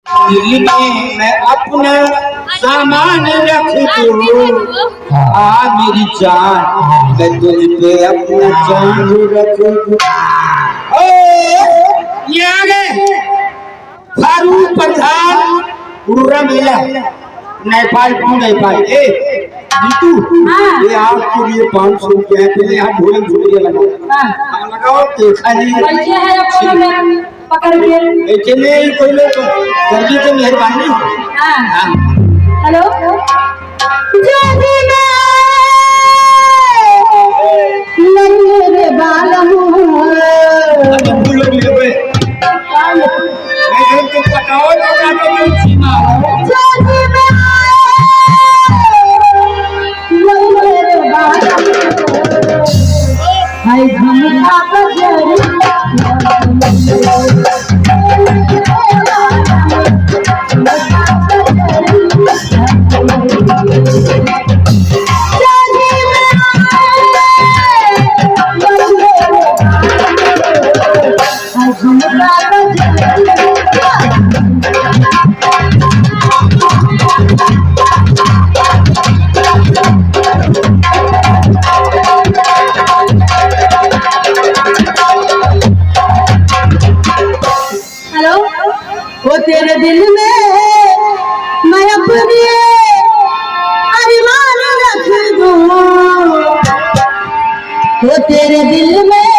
दिल में मैं अपना सामान रख दूं, मेरी जान मैं तुझ पे अपना जान रख दूं। ये आ गए फारूक प्रधान पूरा मेला नेपाल पहुंच गए भाई। नीतू ये आपके लिए 500 रुपया है, पहले आप ढोलक झुमरिया लगाओ देखा नहीं पकड़ के चले कोई लोग जल्दी से मेहरबानी। हेलो मेरे बालम पकाओ तेरे दिल में मैं अपने अरमान रख दूं, वो तेरे दिल में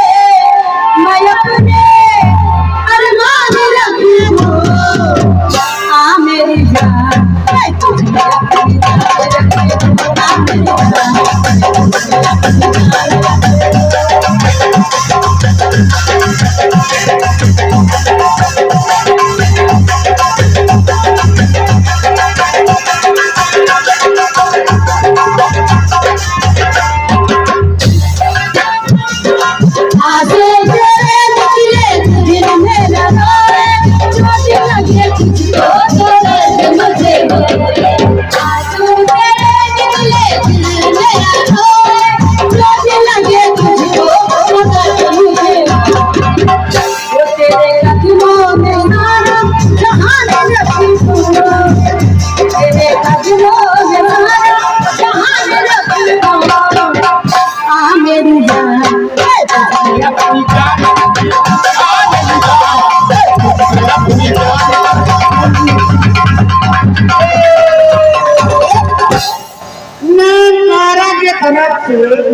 मैं अपने अरमान रख दूं। मेरी जान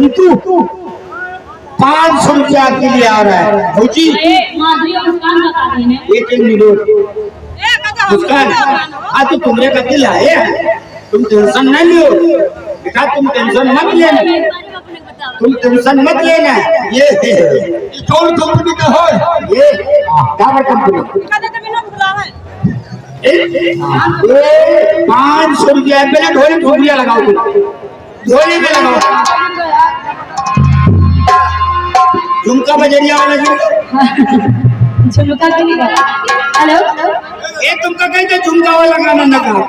नीतू 500 रुपया के लिए आ रहा है जी। एक मिनट मुस्कान आज तो तुमने का दिल आए, तुम टेंशन नहीं लियो बेटा, तुम टेंशन मत लेना, तुम टेंशन मत लेना। ये कौन कंपनी का हो? ये डाबर कंपनी। 500 रुपया पहले ढोली झुमरिया लगाओ, ढोली में लगाओ झुमका बजरिया वाला झुमका के नहीं। हेलो ये तुमका कहते झुमका वाला गाना ना गाओ।